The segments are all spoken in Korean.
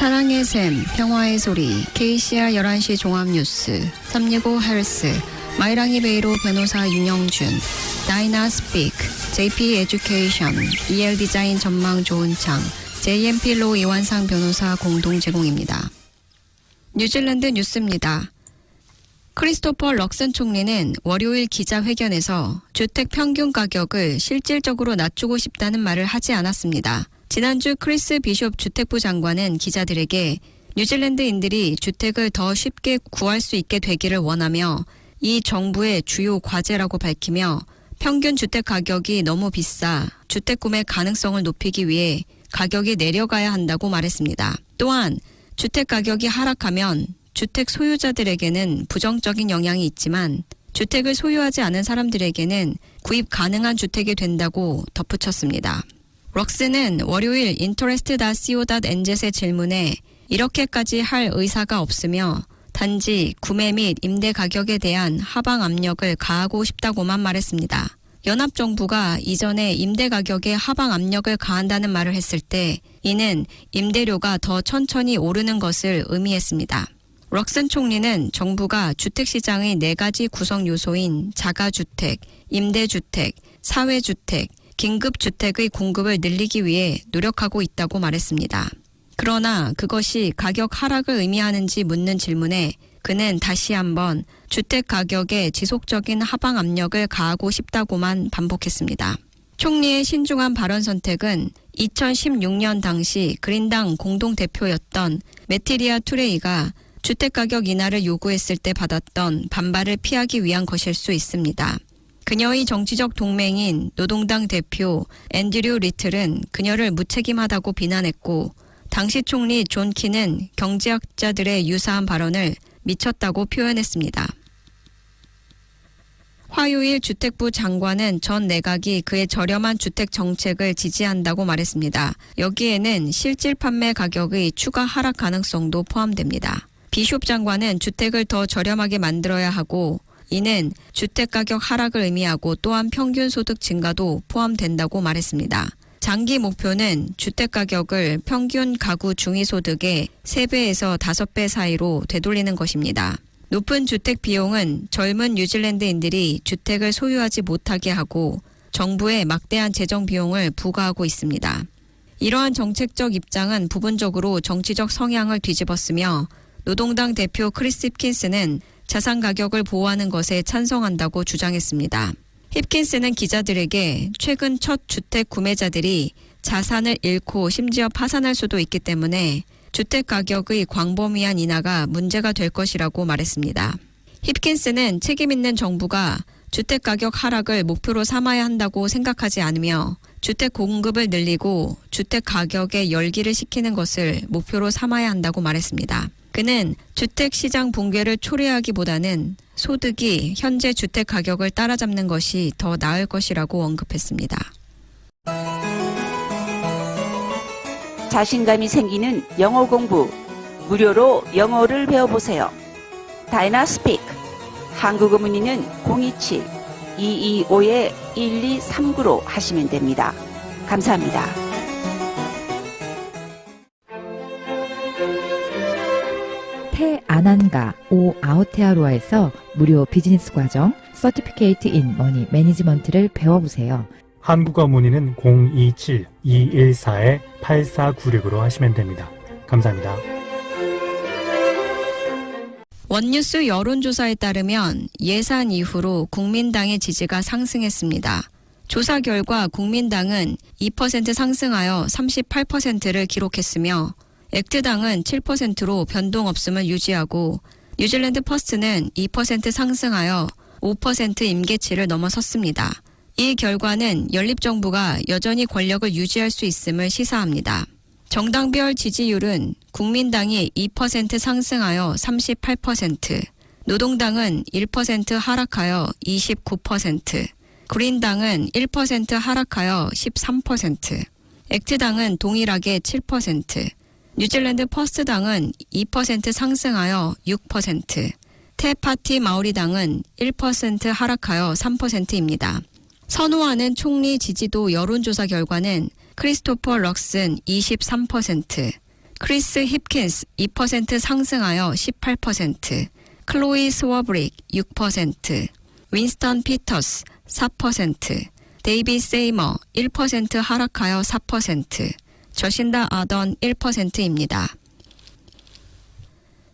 사랑의 샘, 평화의 소리, KCR 11시 종합뉴스, 365 헬스, 마이랑이 베이로 변호사 윤영준, 다이나 스피크, JP 에듀케이션, EL 디자인 전망 좋은 창, JMP 로 이완상 변호사 공동 제공입니다. 뉴질랜드 뉴스입니다. 크리스토퍼 럭슨 총리는 월요일 기자회견에서 주택 평균 가격을 실질적으로 낮추고 싶다는 말을 하지 않았습니다. 지난주 크리스 비숍 주택부 장관은 기자들에게 뉴질랜드인들이 주택을 더 쉽게 구할 수 있게 되기를 원하며 이 정부의 주요 과제라고 밝히며 평균 주택 가격이 너무 비싸 주택 구매 가능성을 높이기 위해 가격이 내려가야 한다고 말했습니다. 또한 주택 가격이 하락하면 주택 소유자들에게는 부정적인 영향이 있지만 주택을 소유하지 않은 사람들에게는 구입 가능한 주택이 된다고 덧붙였습니다. 럭스는 월요일 interest.co.nz의 질문에 이렇게까지 할 의사가 없으며 단지 구매 및 임대 가격에 대한 하방 압력을 가하고 싶다고만 말했습니다. 연합정부가 이전에 임대 가격에 하방 압력을 가한다는 말을 했을 때 이는 임대료가 더 천천히 오르는 것을 의미했습니다. 럭슨 총리는 정부가 주택시장의 4가지 구성 요소인 자가주택, 임대주택, 사회주택, 긴급주택의 공급을 늘리기 위해 노력하고 있다고 말했습니다. 그러나 그것이 가격 하락을 의미하는지 묻는 질문에 그는 다시 한번 주택 가격에 지속적인 하방 압력을 가하고 싶다고만 반복했습니다. 총리의 신중한 발언 선택은 2016년 당시 그린당 공동대표였던 매티리아 투레이가 주택가격 인하를 요구했을 때 받았던 반발을 피하기 위한 것일 수 있습니다. 그녀의 정치적 동맹인 노동당 대표 앤드류 리틀은 그녀를 무책임하다고 비난했고 당시 총리 존 키는 경제학자들의 유사한 발언을 미쳤다고 표현했습니다. 화요일 주택부 장관은 전 내각이 그의 저렴한 주택 정책을 지지한다고 말했습니다. 여기에는 실질 판매 가격의 추가 하락 가능성도 포함됩니다. 비숍 장관은 주택을 더 저렴하게 만들어야 하고 이는 주택가격 하락을 의미하고 또한 평균 소득 증가도 포함된다고 말했습니다. 장기 목표는 주택가격을 평균 가구 중위소득의 3배에서 5배 사이로 되돌리는 것입니다. 높은 주택 비용은 젊은 뉴질랜드인들이 주택을 소유하지 못하게 하고 정부에 막대한 재정 비용을 부과하고 있습니다. 이러한 정책적 입장은 부분적으로 정치적 성향을 뒤집었으며 노동당 대표 크리스 힙킨스는 자산 가격을 보호하는 것에 찬성한다고 주장했습니다. 힙킨스는 기자들에게 최근 첫 주택 구매자들이 자산을 잃고 심지어 파산할 수도 있기 때문에 주택 가격의 광범위한 인하가 문제가 될 것이라고 말했습니다. 힙킨스는 책임 있는 정부가 주택 가격 하락을 목표로 삼아야 한다고 생각하지 않으며 주택 공급을 늘리고 주택 가격의 열기를 식히는 것을 목표로 삼아야 한다고 말했습니다. 그는 주택시장 붕괴를 초래하기보다는 소득이 현재 주택 가격을 따라잡는 것이 더 나을 것이라고 언급했습니다. 자신감이 생기는 영어 공부, 무료로 영어를 배워보세요. 다이나 스피크, 한국어 문의는 027-225-1239로 하시면 됩니다. 감사합니다. 태아난가 오 아오테아로아에서 무료 비즈니스 과정 서티피케이트 인 머니 매니지먼트를 배워보세요. 한국어 문의는 027-214-8496으로 하시면 됩니다. 감사합니다. 원뉴스 여론조사에 따르면 예산 이후로 국민당의 지지가 상승했습니다. 조사 결과 국민당은 2% 상승하여 38%를 기록했으며 액트당은 7%로 변동 없음을 유지하고 뉴질랜드 퍼스트는 2% 상승하여 5% 임계치를 넘어섰습니다. 이 결과는 연립정부가 여전히 권력을 유지할 수 있음을 시사합니다. 정당별 지지율은 국민당이 2% 상승하여 38%, 노동당은 1% 하락하여 29%, 그린당은 1% 하락하여 13%, 액트당은 동일하게 7%, 뉴질랜드 퍼스트당은 2% 상승하여 6%, 테파티 마오리당은 1% 하락하여 3%입니다. 선호하는 총리 지지도 여론조사 결과는 크리스토퍼 럭슨 23%, 크리스 힙킨스 2% 상승하여 18%, 클로이 스워브릭 6%, 윈스턴 피터스 4%, 데이비 세이머 1% 하락하여 4%, 저신다 아던 1%입니다.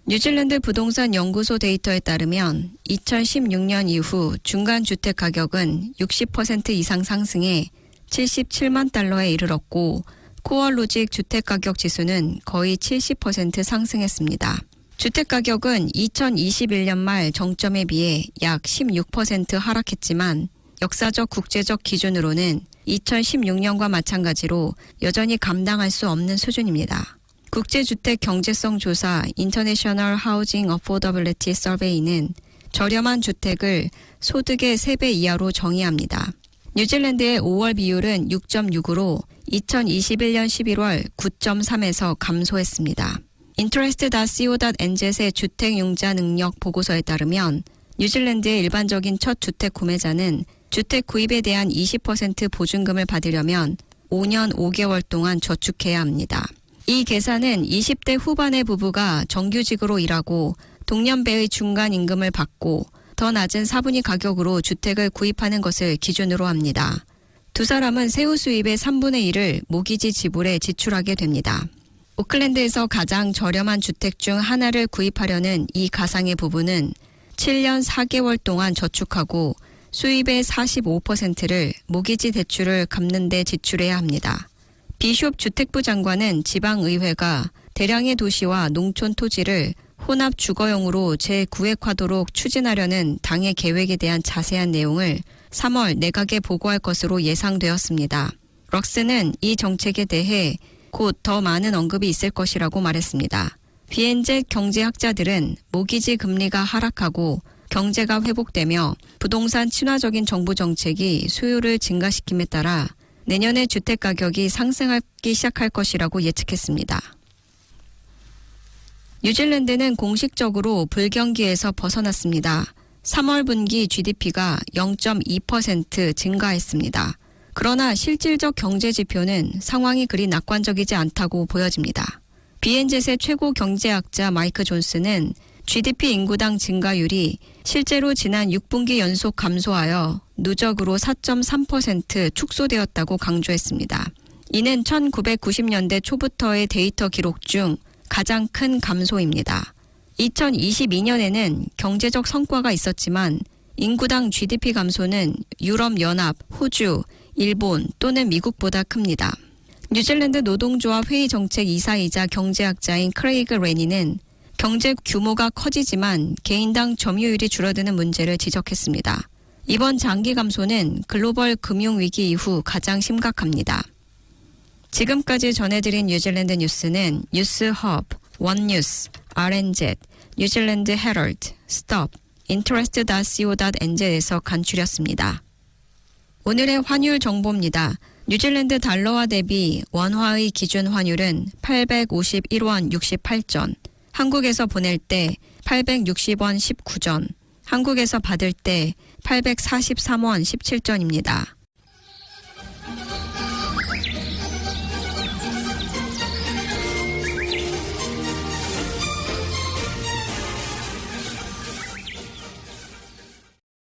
뉴질랜드 부동산 연구소 데이터에 따르면 2016년 이후 중간 주택 가격은 60% 이상 상승해 77만 달러에 이르렀고 코어로직 주택가격 지수는 거의 70% 상승했습니다. 주택가격은 2021년 말 정점에 비해 약 16% 하락했지만 역사적 국제적 기준으로는 2016년과 마찬가지로 여전히 감당할 수 없는 수준입니다. 국제주택 경제성 조사 인터내셔널 하우징 어포더빌리티 서베이는 저렴한 주택을 소득의 3배 이하로 정의합니다. 뉴질랜드의 5월 비율은 6.6으로 2021년 11월 9.3에서 감소했습니다. interest.co.nz의 주택융자 능력 보고서에 따르면 뉴질랜드의 일반적인 첫 주택 구매자는 주택 구입에 대한 20% 보증금을 받으려면 5년 5개월 동안 저축해야 합니다. 이 계산은 20대 후반의 부부가 정규직으로 일하고 동년배의 중간 임금을 받고 더 낮은 사분위 가격으로 주택을 구입하는 것을 기준으로 합니다. 두 사람은 세후 수입의 3분의 1을 모기지 지불에 지출하게 됩니다. 오클랜드에서 가장 저렴한 주택 중 하나를 구입하려는 이 가상의 부부는 7년 4개월 동안 저축하고 수입의 45%를 모기지 대출을 갚는 데 지출해야 합니다. 비숍 주택부 장관은 지방의회가 대량의 도시와 농촌 토지를 혼합 주거용으로 재구획하도록 추진하려는 당의 계획에 대한 자세한 내용을 3월 내각에 보고할 것으로 예상되었습니다. 럭스는 이 정책에 대해 곧 더 많은 언급이 있을 것이라고 말했습니다. 비엔젯 경제학자들은 모기지 금리가 하락하고 경제가 회복되며 부동산 친화적인 정부 정책이 수요를 증가시킴에 따라 내년에 주택 가격이 상승하기 시작할 것이라고 예측했습니다. 뉴질랜드는 공식적으로 불경기에서 벗어났습니다. 3월 분기 GDP가 0.2% 증가했습니다. 그러나 실질적 경제 지표는 상황이 그리 낙관적이지 않다고 보여집니다. 비엔젯의 최고 경제학자 마이크 존스는 GDP 인구당 증가율이 실제로 지난 6분기 연속 감소하여 누적으로 4.3% 축소되었다고 강조했습니다. 이는 1990년대 초부터의 데이터 기록 중 가장 큰 감소입니다. 2022년에는 경제적 성과가 있었지만 인구당 GDP 감소는 유럽연합, 호주, 일본 또는 미국보다 큽니다. 뉴질랜드 노동조합 회의정책 이사이자 경제학자인 크레이그 레니는 경제 규모가 커지지만 개인당 점유율이 줄어드는 문제를 지적했습니다. 이번 장기 감소는 글로벌 금융위기 이후 가장 심각합니다. 지금까지 전해드린 뉴질랜드 뉴스는 뉴스허브, 원뉴스, RNZ, 뉴질랜드 헤럴드, 스톱, interest.co.nz에서 간추렸습니다. 오늘의 환율 정보입니다. 뉴질랜드 달러화 대비 원화의 기준 환율은 851원 68전, 한국에서 보낼 때 860원 19전, 한국에서 받을 때 843원 17전입니다.